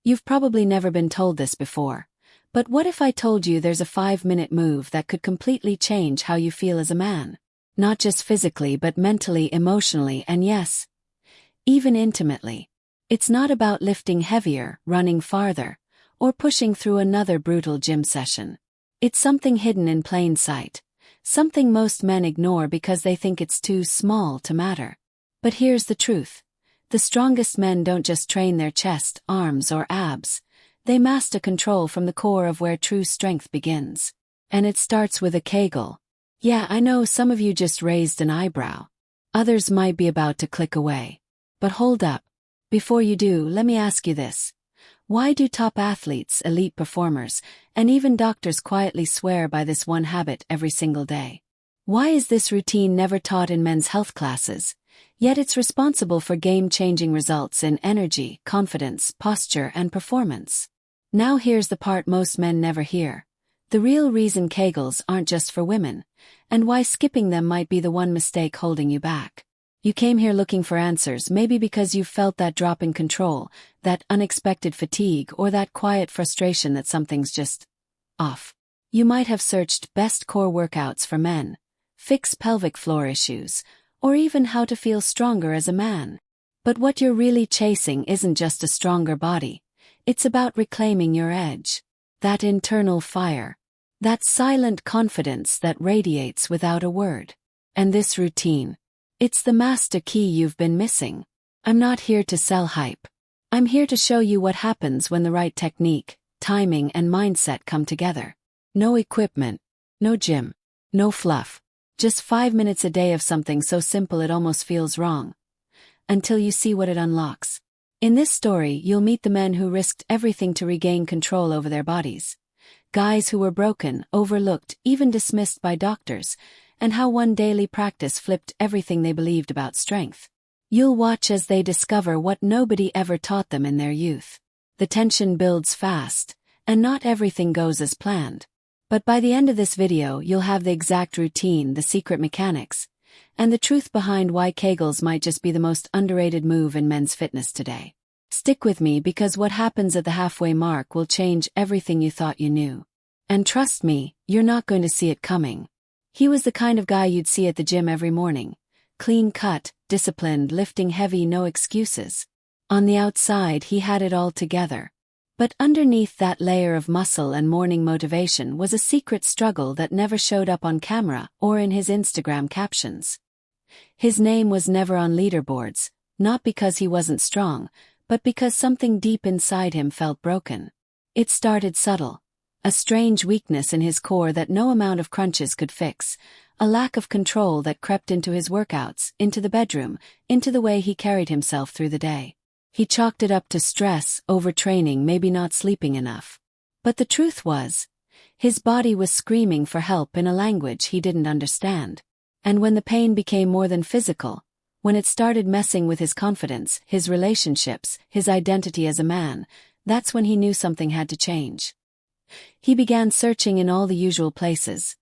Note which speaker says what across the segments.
Speaker 1: You've probably never been told this before, but what if I told you there's a 5-minute move that could completely change how you feel as a man? Not just physically but mentally, emotionally, and yes, even intimately. It's not about lifting heavier, running farther, or pushing through another brutal gym session. It's something hidden in plain sight, something most men ignore because they think it's too small to matter. But here's the truth. The strongest men don't just train their chest, arms, or abs. They master control from the core of where true strength begins. And it starts with a Kegel. Yeah, I know some of you just raised an eyebrow. Others might be about to click away. But hold up. Before you do, let me ask you this. Why do top athletes, elite performers, and even doctors quietly swear by this one habit every single day? Why is this routine never taught in men's health classes? Yet it's responsible for game-changing results in energy, confidence, posture, and performance. Now here's the part most men never hear. The real reason Kegels aren't just for women, and why skipping them might be the one mistake holding you back. You came here looking for answers, maybe because you've felt that drop in control, that unexpected fatigue, or that quiet frustration that something's just off. You might have searched best core workouts for men, fix pelvic floor issues, or even how to feel stronger as a man. But what you're really chasing isn't just a stronger body. It's about reclaiming your edge. That internal fire. That silent confidence that radiates without a word. And this routine. It's the master key you've been missing. I'm not here to sell hype. I'm here to show you what happens when the right technique, timing, and mindset come together. No equipment. No gym. No fluff. Just 5 minutes a day of something so simple it almost feels wrong. Until you see what it unlocks. In this story, you'll meet the men who risked everything to regain control over their bodies. Guys who were broken, overlooked, even dismissed by doctors, and how one daily practice flipped everything they believed about strength. You'll watch as they discover what nobody ever taught them in their youth. The tension builds fast, and not everything goes as planned. But by the end of this video, you'll have the exact routine, the secret mechanics, and the truth behind why Kegels might just be the most underrated move in men's fitness today. Stick with me because what happens at the halfway mark will change everything you thought you knew. And trust me, you're not going to see it coming. He was the kind of guy you'd see at the gym every morning. Clean cut, disciplined, lifting heavy, no excuses. On the outside, he had it all together. But underneath that layer of muscle and morning motivation was a secret struggle that never showed up on camera or in his Instagram captions. His name was never on leaderboards, not because he wasn't strong, but because something deep inside him felt broken. It started subtle. A strange weakness in his core that no amount of crunches could fix, a lack of control that crept into his workouts, into the bedroom, into the way he carried himself through the day. He chalked it up to stress, overtraining, maybe not sleeping enough. But the truth was, his body was screaming for help in a language he didn't understand. And when the pain became more than physical, when it started messing with his confidence, his relationships, his identity as a man, that's when he knew something had to change. He began searching in all the usual places.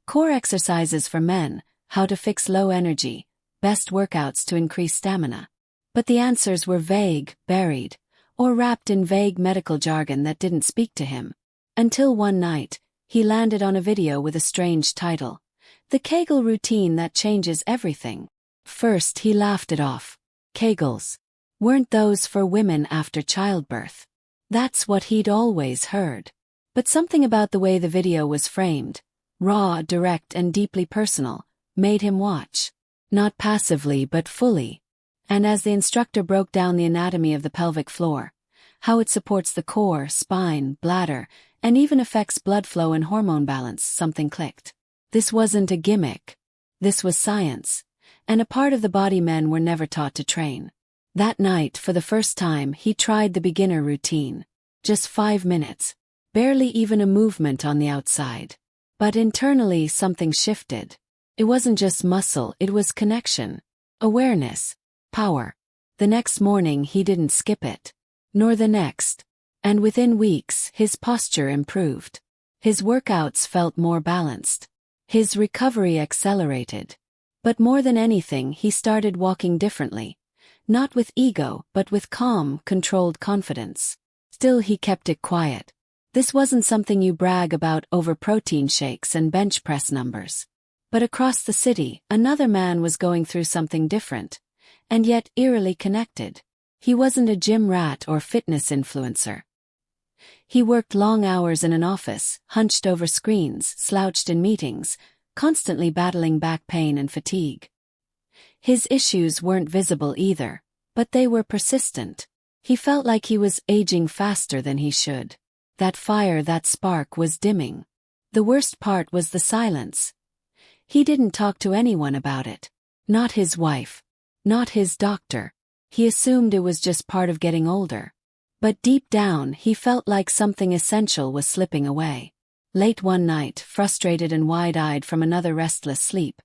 Speaker 1: Core exercises for men, how to fix low energy, best workouts to increase stamina. But the answers were vague, buried, or wrapped in vague medical jargon that didn't speak to him. Until one night, he landed on a video with a strange title. The Kegel routine that changes everything. First he laughed it off. Kegels. Weren't those for women after childbirth? That's what he'd always heard. But something about the way the video was framed, raw, direct, and deeply personal, made him watch. Not passively but fully. And as the instructor broke down the anatomy of the pelvic floor, how it supports the core, spine, bladder, and even affects blood flow and hormone balance, something clicked. This wasn't a gimmick. This was science, and a part of the body men were never taught to train. That night, for the first time, he tried the beginner routine. Just 5 minutes. Barely even a movement on the outside. But internally something shifted. It wasn't just muscle, it was connection, awareness, power. The next morning he didn't skip it. Nor the next. And within weeks, his posture improved. His workouts felt more balanced. His recovery accelerated. But more than anything, he started walking differently. Not with ego, but with calm, controlled confidence. Still he kept it quiet. This wasn't something you brag about over protein shakes and bench press numbers. But across the city, another man was going through something different, and yet eerily connected. He wasn't a gym rat or fitness influencer. He worked long hours in an office, hunched over screens, slouched in meetings, constantly battling back pain and fatigue. His issues weren't visible either, but they were persistent. He felt like he was aging faster than he should. That fire, that spark was dimming. The worst part was the silence. He didn't talk to anyone about it. Not his wife. Not his doctor. He assumed it was just part of getting older. But deep down, he felt like something essential was slipping away. Late one night, frustrated and wide-eyed from another restless sleep,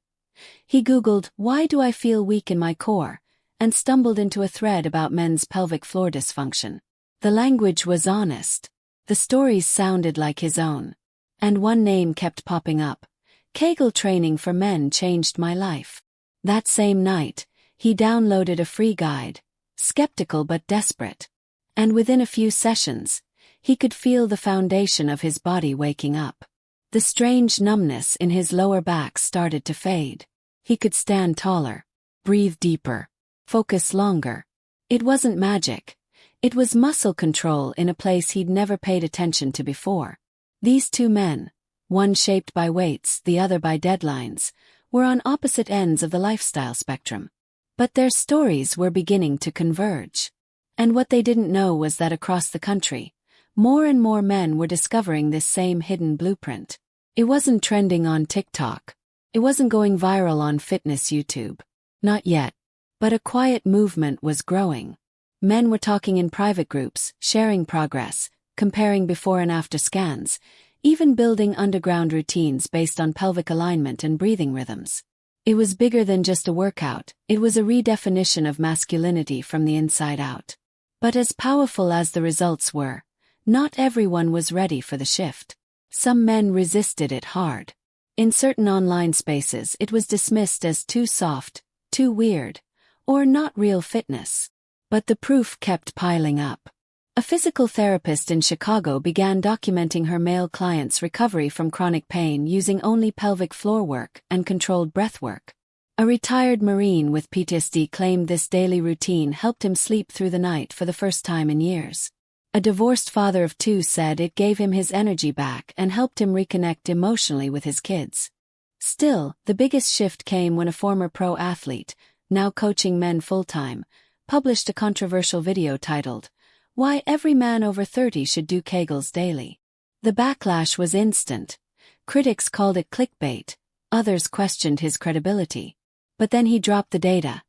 Speaker 1: he Googled, "Why do I feel weak in my core?" and stumbled into a thread about men's pelvic floor dysfunction. The language was honest. The stories sounded like his own. And one name kept popping up. Kegel training for men changed my life. That same night, he downloaded a free guide, skeptical but desperate. And within a few sessions, he could feel the foundation of his body waking up. The strange numbness in his lower back started to fade. He could stand taller, breathe deeper, focus longer. It wasn't magic. It was muscle control in a place he'd never paid attention to before. These two men, one shaped by weights, the other by deadlines, were on opposite ends of the lifestyle spectrum. But their stories were beginning to converge. And what they didn't know was that across the country, more and more men were discovering this same hidden blueprint. It wasn't trending on TikTok. It wasn't going viral on fitness YouTube. Not yet. But a quiet movement was growing. Men were talking in private groups, sharing progress, comparing before and after scans, even building underground routines based on pelvic alignment and breathing rhythms. It was bigger than just a workout. It was a redefinition of masculinity from the inside out. But as powerful as the results were, not everyone was ready for the shift. Some men resisted it hard. In certain online spaces, it was dismissed as too soft, too weird, or not real fitness. But the proof kept piling up. A physical therapist in Chicago began documenting her male clients' recovery from chronic pain using only pelvic floor work and controlled breath work. A retired Marine with PTSD claimed this daily routine helped him sleep through the night for the first time in years. A divorced father of two said it gave him his energy back and helped him reconnect emotionally with his kids. Still, the biggest shift came when a former pro athlete, now coaching men full-time, published a controversial video titled, "Why Every Man Over 30 Should Do Kegels Daily." The backlash was instant. Critics called it clickbait, others questioned his credibility. But then he dropped the data.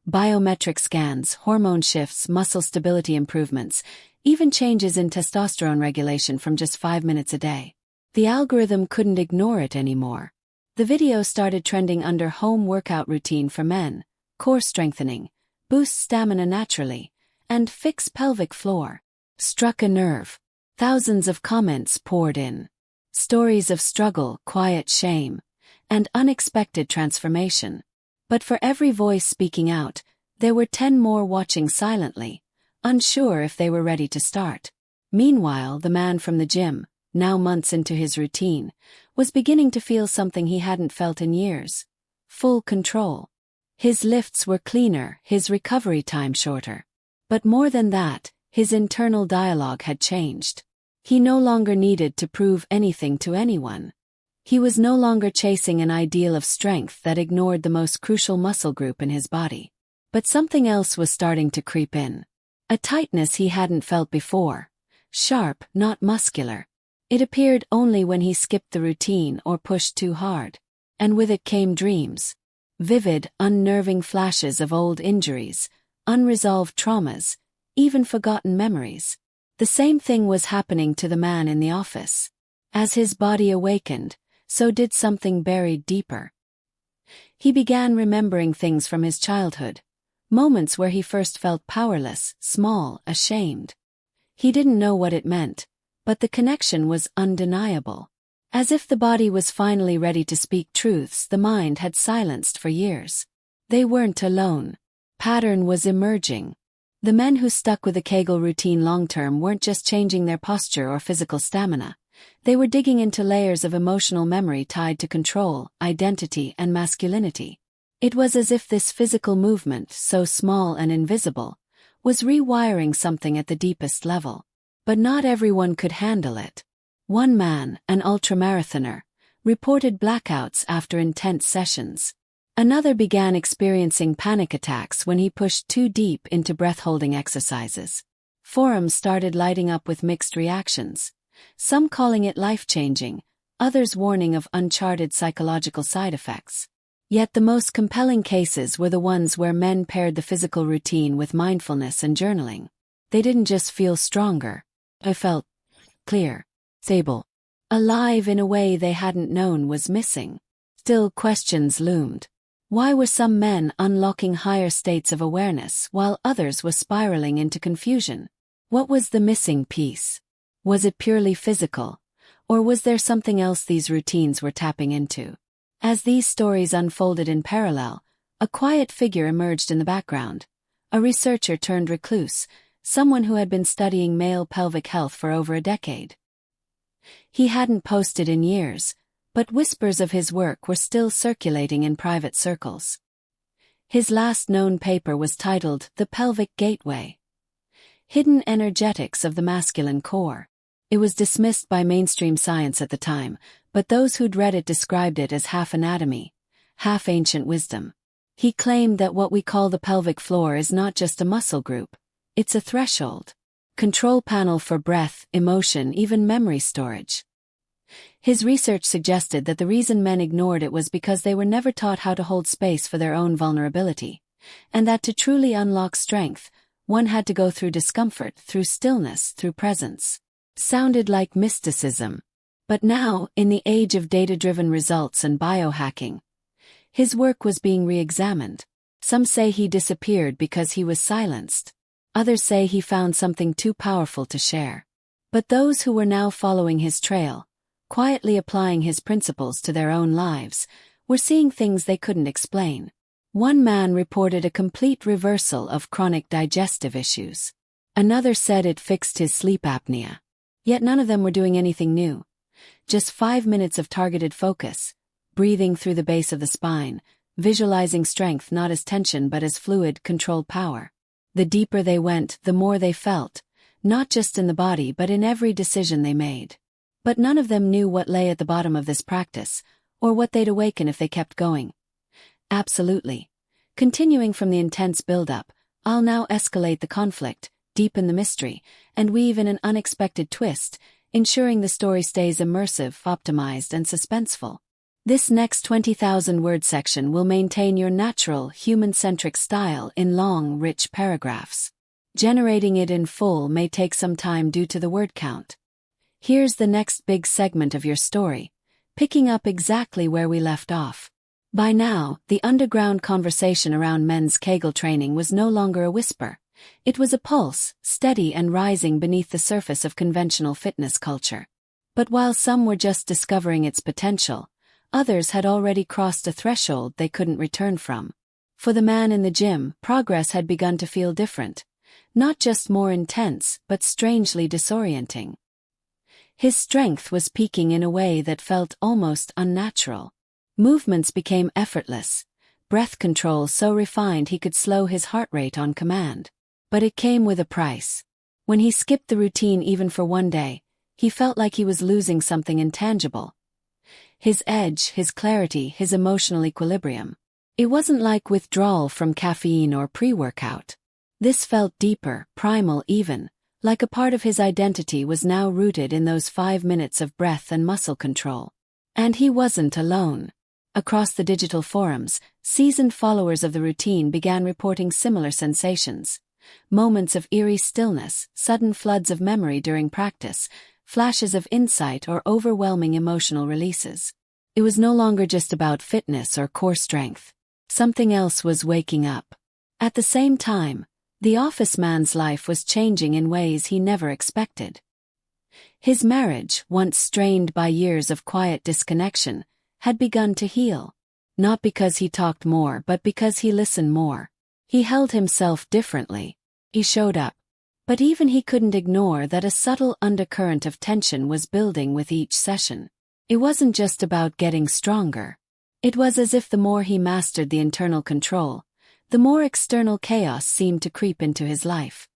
Speaker 1: Biometric scans, hormone shifts, muscle stability improvements, even changes in testosterone regulation from just 5 minutes a day. The algorithm couldn't ignore it anymore. The video started trending under home workout routine for men, core strengthening, boost stamina naturally, and fix pelvic floor. Struck a nerve. Thousands of comments poured in. Stories of struggle, quiet shame, and unexpected transformation. But for every voice speaking out, there were 10 more watching silently, unsure if they were ready to start. Meanwhile, the man from the gym, now months into his routine, was beginning to feel something he hadn't felt in years. Full control. His lifts were cleaner, his recovery time shorter. But more than that, his internal dialogue had changed. He no longer needed to prove anything to anyone. He was no longer chasing an ideal of strength that ignored the most crucial muscle group in his body. But something else was starting to creep in. A tightness he hadn't felt before. Sharp, not muscular. It appeared only when he skipped the routine or pushed too hard. And with it came dreams. Vivid, unnerving flashes of old injuries, unresolved traumas, even forgotten memories. The same thing was happening to the man in the office. As his body awakened, so did something buried deeper. He began remembering things from his childhood. Moments where he first felt powerless, small, ashamed. He didn't know what it meant, but the connection was undeniable. As if the body was finally ready to speak truths the mind had silenced for years. They weren't alone. Pattern was emerging. The men who stuck with the Kegel routine long-term weren't just changing their posture or physical stamina. They were digging into layers of emotional memory tied to control, identity, and masculinity. It was as if this physical movement, so small and invisible, was rewiring something at the deepest level. But not everyone could handle it. One man, an ultramarathoner, reported blackouts after intense sessions. Another began experiencing panic attacks when he pushed too deep into breath-holding exercises. Forums started lighting up with mixed reactions, some calling it life-changing, others warning of uncharted psychological side effects. Yet the most compelling cases were the ones where men paired the physical routine with mindfulness and journaling. They didn't just feel stronger. They felt clear, stable, alive in a way they hadn't known was missing. Still, questions loomed. Why were some men unlocking higher states of awareness while others were spiraling into confusion? What was the missing piece? Was it purely physical, or was there something else these routines were tapping into? As these stories unfolded in parallel, a quiet figure emerged in the background. A researcher turned recluse, someone who had been studying male pelvic health for over a decade. He hadn't posted in years, but whispers of his work were still circulating in private circles. His last known paper was titled The Pelvic Gateway: Hidden Energetics of the Masculine Core. It was dismissed by mainstream science at the time, but those who'd read it described it as half anatomy, half ancient wisdom. He claimed that what we call the pelvic floor is not just a muscle group, it's a threshold, control panel for breath, emotion, even memory storage. His research suggested that the reason men ignored it was because they were never taught how to hold space for their own vulnerability, and that to truly unlock strength, one had to go through discomfort, through stillness, through presence. Sounded like mysticism. But now, in the age of data-driven results and biohacking, his work was being re-examined. Some say he disappeared because he was silenced. Others say he found something too powerful to share. But those who were now following his trail, quietly applying his principles to their own lives, were seeing things they couldn't explain. One man reported a complete reversal of chronic digestive issues. Another said it fixed his sleep apnea. Yet none of them were doing anything new. Just 5 minutes of targeted focus, breathing through the base of the spine, visualizing strength not as tension but as fluid, controlled power. The deeper they went, the more they felt, not just in the body but in every decision they made. But none of them knew what lay at the bottom of this practice, or what they'd awaken if they kept going. Absolutely. Continuing from the intense build-up, I'll now escalate the conflict, deepen the mystery, and weave in an unexpected twist, ensuring the story stays immersive, optimized, and suspenseful. This next 20,000-word section will maintain your natural, human-centric style in long, rich paragraphs. Generating it in full may take some time due to the word count. Here's the next big segment of your story, picking up exactly where we left off. By now, the underground conversation around men's Kegel training was no longer a whisper. It was a pulse, steady and rising beneath the surface of conventional fitness culture. But while some were just discovering its potential, others had already crossed a threshold they couldn't return from. For the man in the gym, progress had begun to feel different. Not just more intense, but strangely disorienting. His strength was peaking in a way that felt almost unnatural. Movements became effortless, breath control so refined he could slow his heart rate on command. But it came with a price. When he skipped the routine even for one day, he felt like he was losing something intangible. His edge, his clarity, his emotional equilibrium. It wasn't like withdrawal from caffeine or pre-workout. This felt deeper, primal even, like a part of his identity was now rooted in those 5 minutes of breath and muscle control. And he wasn't alone. Across the digital forums, seasoned followers of the routine began reporting similar sensations. Moments of eerie stillness, sudden floods of memory during practice, flashes of insight or overwhelming emotional releases. It was no longer just about fitness or core strength. Something else was waking up. At the same time, the office man's life was changing in ways he never expected. His marriage, once strained by years of quiet disconnection, had begun to heal. Not because he talked more but because he listened more. He held himself differently. he showed up. But even he couldn't ignore that a subtle undercurrent of tension was building with each session. It wasn't just about getting stronger. It was as if the more he mastered the internal control, the more external chaos seemed to creep into his life.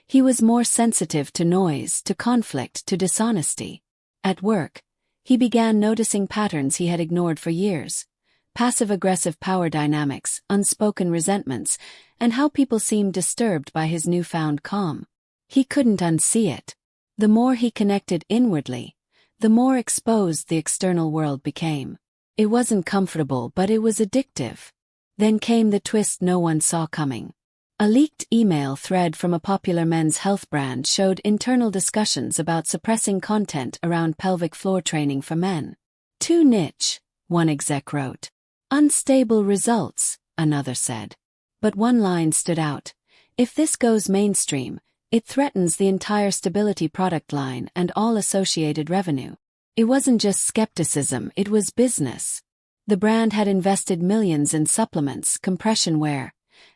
Speaker 1: He was more sensitive to noise, to conflict, to dishonesty. At work, he began noticing patterns he had ignored for years: passive-aggressive power dynamics, unspoken resentments, and how people seemed disturbed by his newfound calm. He couldn't unsee it. The more he connected inwardly, the more exposed the external world became. It wasn't comfortable, but it was addictive. Then came the twist no one saw coming. A leaked email thread from a popular men's health brand showed internal discussions about suppressing content around pelvic floor training for men. Too niche, one exec wrote. Unstable results, another said. But one line stood out. If this goes mainstream, it threatens the entire stability product line and all associated revenue. It wasn't just skepticism, it was business. The brand had invested millions in supplements, compression wear,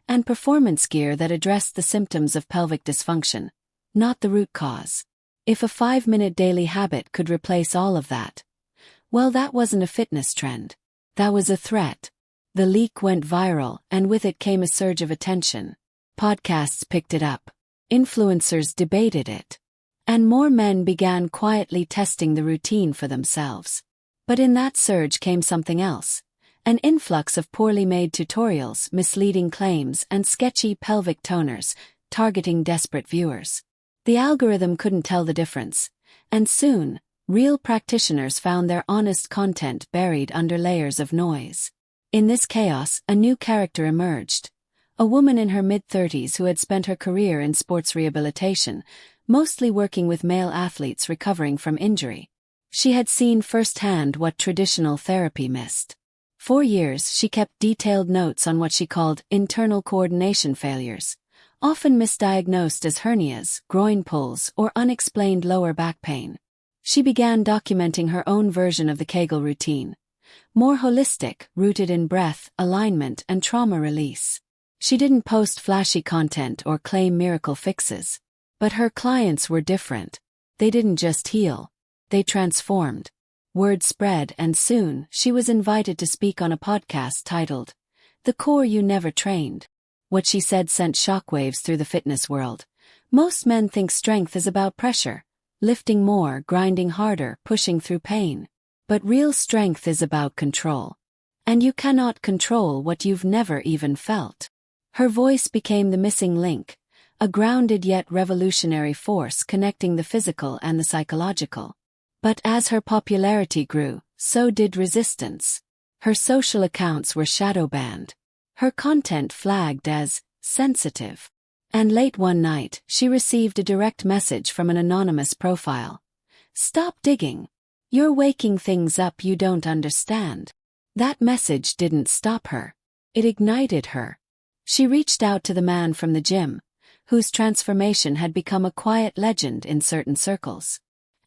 Speaker 1: and performance gear that addressed the symptoms of pelvic dysfunction, not the root cause. If a 5-minute daily habit could replace all of that, well, that wasn't a fitness trend. That was a threat. The leak went viral, and with it came a surge of attention. Podcasts picked it up. Influencers debated it. And more men began quietly testing the routine for themselves. But in that surge came something else. An influx of poorly made tutorials, misleading claims, and sketchy pelvic toners, targeting desperate viewers. The algorithm couldn't tell the difference, and soon, real practitioners found their honest content buried under layers of noise. In this chaos, a new character emerged. A woman in her mid-30s who had spent her career in sports rehabilitation, mostly working with male athletes recovering from injury. She had seen firsthand what traditional therapy missed. For years, she kept detailed notes on what she called internal coordination failures, often misdiagnosed as hernias, groin pulls, or unexplained lower back pain. She began documenting her own version of the Kegel routine, more holistic, rooted in breath, alignment, and trauma release. She didn't post flashy content or claim miracle fixes. But her clients were different. They didn't just heal. They transformed. Word spread, and soon, she was invited to speak on a podcast titled, "The Core You Never Trained." What she said sent shockwaves through the fitness world. Most men think strength is about pressure, lifting more, grinding harder, pushing through pain. But real strength is about control. And you cannot control what you've never even felt. Her voice became the missing link, a grounded yet revolutionary force connecting the physical and the psychological. But as her popularity grew, so did resistance. Her social accounts were shadow banned. Her content flagged as sensitive. And late one night, she received a direct message from an anonymous profile. "Stop digging. You're waking things up you don't understand." That message didn't stop her. It ignited her. She reached out to the man from the gym, whose transformation had become a quiet legend in certain circles.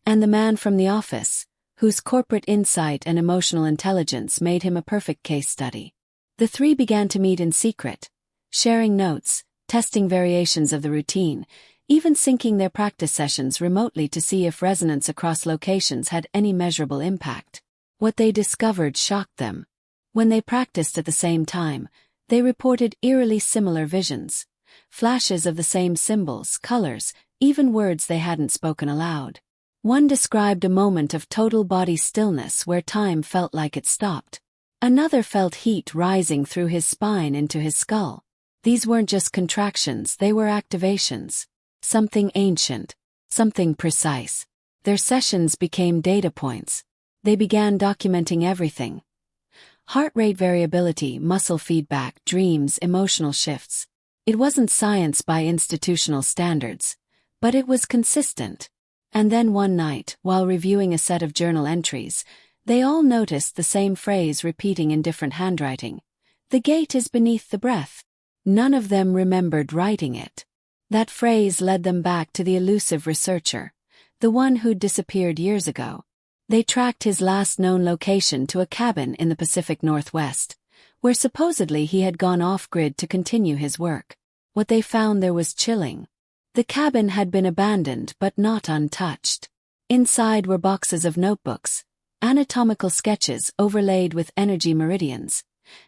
Speaker 1: And the man from the office, whose corporate insight and emotional intelligence made him a perfect case study. The three began to meet in secret, sharing notes, testing variations of the routine, even syncing their practice sessions remotely to see if resonance across locations had any measurable impact. What they discovered shocked them. When they practiced at the same time, they reported eerily similar visions, flashes of the same symbols, colors, even words they hadn't spoken aloud. One described a moment of total body stillness where time felt like it stopped. Another felt heat rising through his spine into his skull. These weren't just contractions, they were activations. Something ancient, something precise. Their sessions became data points. They began documenting everything. Heart rate variability, muscle feedback, dreams, emotional shifts. It wasn't science by institutional standards, but it was consistent. And then one night, while reviewing a set of journal entries, they all noticed the same phrase repeating in different handwriting. "The gate is beneath the breath." None of them remembered writing it. That phrase led them back to the elusive researcher, the one who'd disappeared years ago. They tracked his last known location to a cabin in the Pacific Northwest, where supposedly he had gone off-grid to continue his work. What they found there was chilling. The cabin had been abandoned but not untouched. Inside were boxes of notebooks, anatomical sketches overlaid with energy meridians,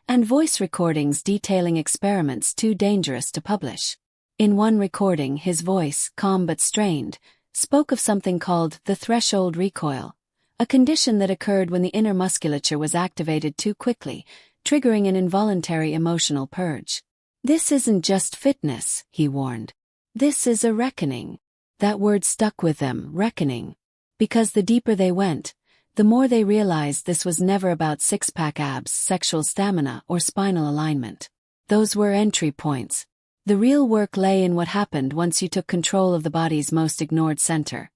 Speaker 1: and voice recordings detailing experiments too dangerous to publish. In one recording, his voice, calm but strained, spoke of something called the threshold recoil, a condition that occurred when the inner musculature was activated too quickly, triggering an involuntary emotional purge. "This isn't just fitness," he warned. "This is a reckoning." That word stuck with them, reckoning. Because the deeper they went, the more they realized this was never about six-pack abs, sexual stamina, or spinal alignment. Those were entry points. The real work lay in what happened once you took control of the body's most ignored center,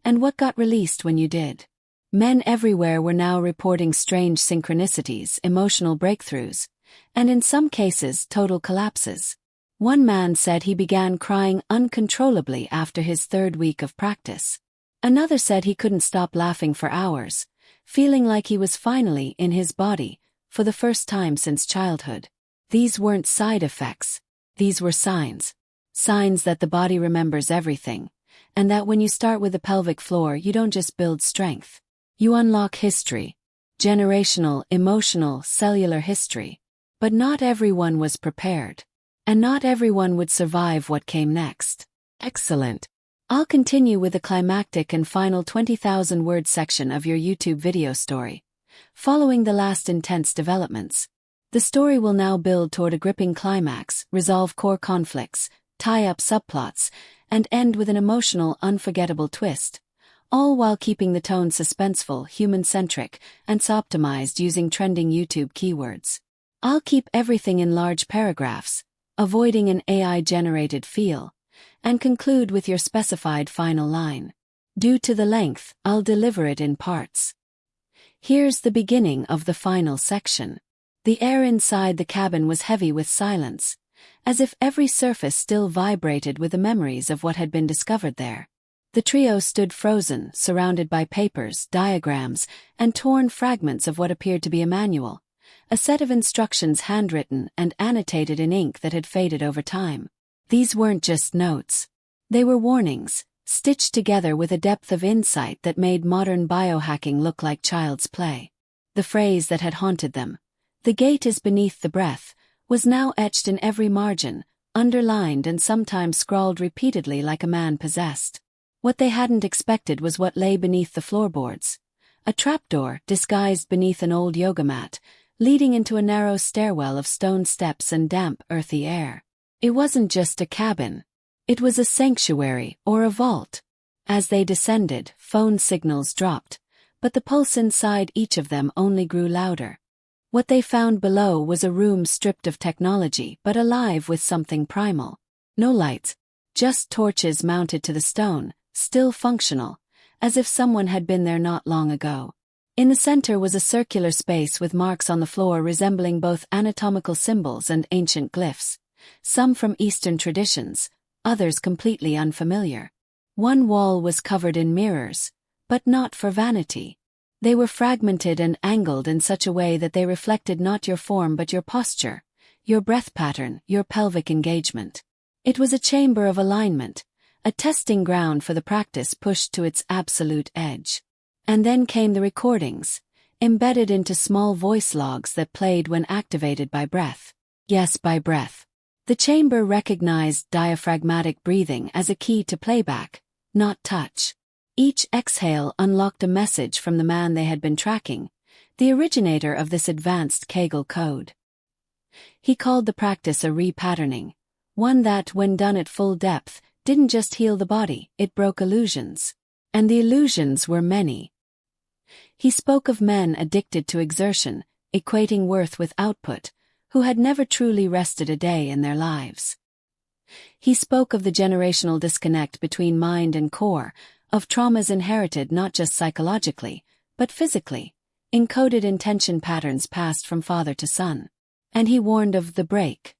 Speaker 1: and what got released when you did. Men everywhere were now reporting strange synchronicities, emotional breakthroughs, and in some cases total collapses. One man said he began crying uncontrollably after his third week of practice. Another said he couldn't stop laughing for hours, feeling like he was finally in his body, for the first time since childhood. These weren't side effects. These were signs. Signs that the body remembers everything, and that when you start with the pelvic floor you don't just build strength. You unlock history. Generational, emotional, cellular history. But not everyone was prepared. And not everyone would survive what came next. Excellent. I'll continue with the climactic and final 20,000-word section of your YouTube video story, following the last intense developments. The story will now build toward a gripping climax, resolve core conflicts, tie up subplots, and end with an emotional, unforgettable twist, all while keeping the tone suspenseful, human-centric, and optimized using trending YouTube keywords. I'll keep everything in large paragraphs, avoiding an AI-generated feel, and conclude with your specified final line. Due to the length, I'll deliver it in parts. Here's the beginning of the final section. The air inside the cabin was heavy with silence, as if every surface still vibrated with the memories of what had been discovered there. The trio stood frozen, surrounded by papers, diagrams, and torn fragments of what appeared to be a manual, a set of instructions handwritten and annotated in ink that had faded over time. These weren't just notes. They were warnings, stitched together with a depth of insight that made modern biohacking look like child's play. The phrase that had haunted them, "The gate is beneath the breath," was now etched in every margin, underlined and sometimes scrawled repeatedly like a man possessed. What they hadn't expected was what lay beneath the floorboards. A trapdoor, disguised beneath an old yoga mat, leading into a narrow stairwell of stone steps and damp, earthy air. It wasn't just a cabin. It was a sanctuary or a vault. As they descended, phone signals dropped, but the pulse inside each of them only grew louder. What they found below was a room stripped of technology but alive with something primal. No lights, just torches mounted to the stone, still functional, as if someone had been there not long ago. In the center was a circular space with marks on the floor resembling both anatomical symbols and ancient glyphs, some from Eastern traditions, others completely unfamiliar. One wall was covered in mirrors, but not for vanity. They were fragmented and angled in such a way that they reflected not your form but your posture, your breath pattern, your pelvic engagement. It was a chamber of alignment, a testing ground for the practice pushed to its absolute edge. And then came the recordings, embedded into small voice logs that played when activated by breath. Yes, by breath. The chamber recognized diaphragmatic breathing as a key to playback, not touch. Each exhale unlocked a message from the man they had been tracking, the originator of this advanced Kegel code. He called the practice a repatterning, one that, when done at full depth, didn't just heal the body, it broke illusions. And the illusions were many. He spoke of men addicted to exertion, equating worth with output, who had never truly rested a day in their lives. He spoke of the generational disconnect between mind and core, of traumas inherited not just psychologically, but physically, encoded intention patterns passed from father to son. And he warned of the break,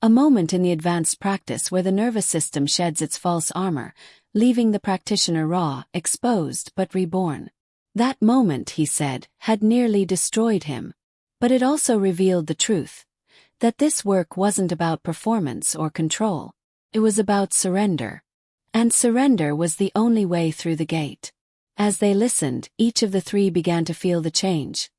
Speaker 1: a moment in the advanced practice where the nervous system sheds its false armor, leaving the practitioner raw, exposed but reborn. That moment, he said, had nearly destroyed him. But it also revealed the truth. That this work wasn't about performance or control. It was about surrender. And surrender was the only way through the gate. As they listened, each of the three began to feel the change.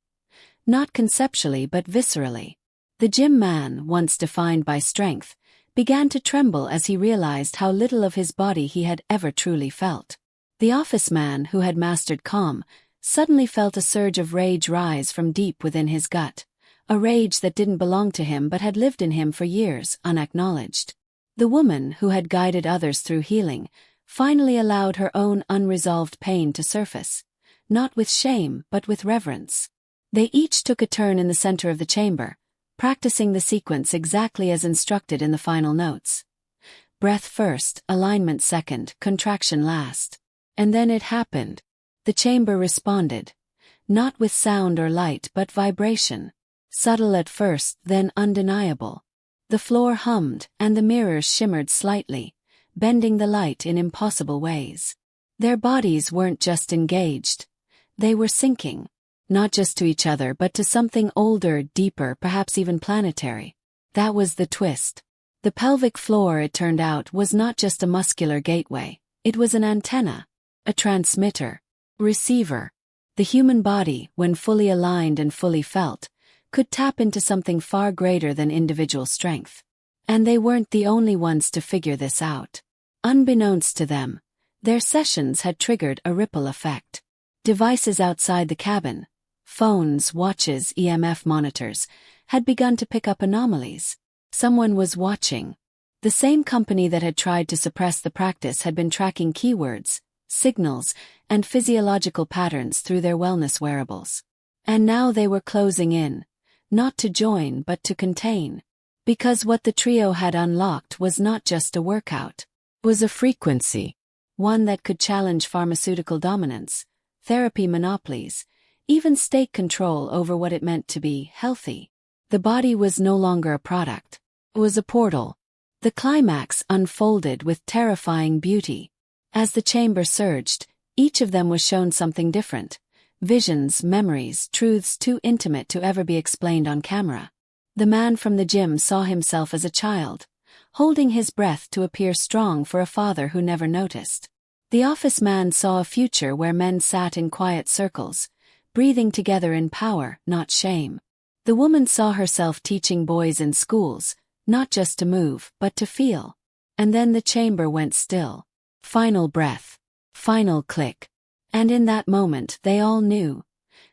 Speaker 1: Not conceptually but viscerally. The gym man, once defined by strength, began to tremble as he realized how little of his body he had ever truly felt. The office man, who had mastered calm, suddenly felt a surge of rage rise from deep within his gut, a rage that didn't belong to him but had lived in him for years, unacknowledged. The woman, who had guided others through healing, finally allowed her own unresolved pain to surface, not with shame but with reverence. They each took a turn in the center of the chamber, practicing the sequence exactly as instructed in the final notes. Breath first, alignment second, contraction last. And then it happened. The chamber responded. Not with sound or light but vibration. Subtle at first, then undeniable. The floor hummed, and the mirrors shimmered slightly, bending the light in impossible ways. Their bodies weren't just engaged. They were syncing. Not just to each other but to something older, deeper, perhaps even planetary. That was the twist. The pelvic floor, it turned out, was not just a muscular gateway. It was an antenna, a transmitter, receiver. The human body, when fully aligned and fully felt, could tap into something far greater than individual strength. And they weren't the only ones to figure this out. Unbeknownst to them, their sessions had triggered a ripple effect. Devices outside the cabin, phones, watches, EMF monitors, had begun to pick up anomalies. Someone was watching. The same company that had tried to suppress the practice had been tracking keywords, signals, and physiological patterns through their wellness wearables. And now they were closing in, not to join but to contain. Because what the trio had unlocked was not just a workout. It was a frequency. One that could challenge pharmaceutical dominance, therapy monopolies, even state control over what it meant to be healthy. The body was no longer a product. It was a portal. The climax unfolded with terrifying beauty. As the chamber surged, each of them was shown something different. Visions, memories, truths too intimate to ever be explained on camera. The man from the gym saw himself as a child, holding his breath to appear strong for a father who never noticed. The office man saw a future where men sat in quiet circles, breathing together in power, not shame. The woman saw herself teaching boys in schools, not just to move, but to feel. And then the chamber went still. Final breath. Final click. And in that moment they all knew.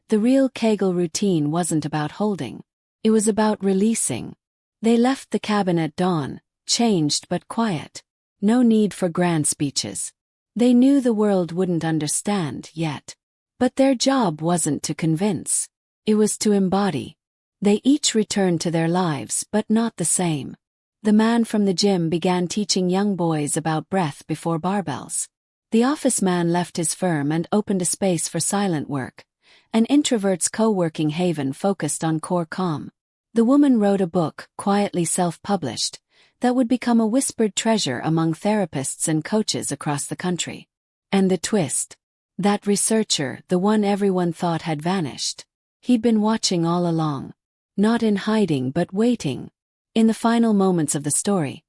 Speaker 1: The real Kegel routine wasn't about holding. It was about releasing. They left the cabin at dawn, changed but quiet. No need for grand speeches. They knew the world wouldn't understand yet. But their job wasn't to convince. It was to embody. They each returned to their lives, but not the same. The man from the gym began teaching young boys about breath before barbells. The office man left his firm and opened a space for silent work, an introvert's co-working haven focused on core calm. The woman wrote a book, quietly self-published, that would become a whispered treasure among therapists and coaches across the country. And the twist. That researcher, the one everyone thought had vanished. He'd been watching all along. Not in hiding but waiting. In the final moments of the story,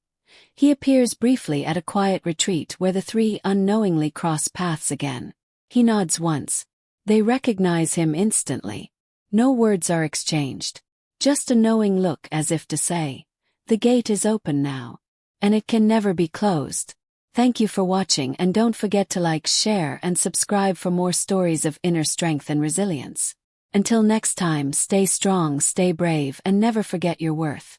Speaker 1: he appears briefly at a quiet retreat where the three unknowingly cross paths again. He nods once. They recognize him instantly. No words are exchanged. Just a knowing look as if to say, the gate is open now. And it can never be closed. Thank you for watching, and don't forget to like, share, and subscribe for more stories of inner strength and resilience. Until next time, stay strong, stay brave, and never forget your worth.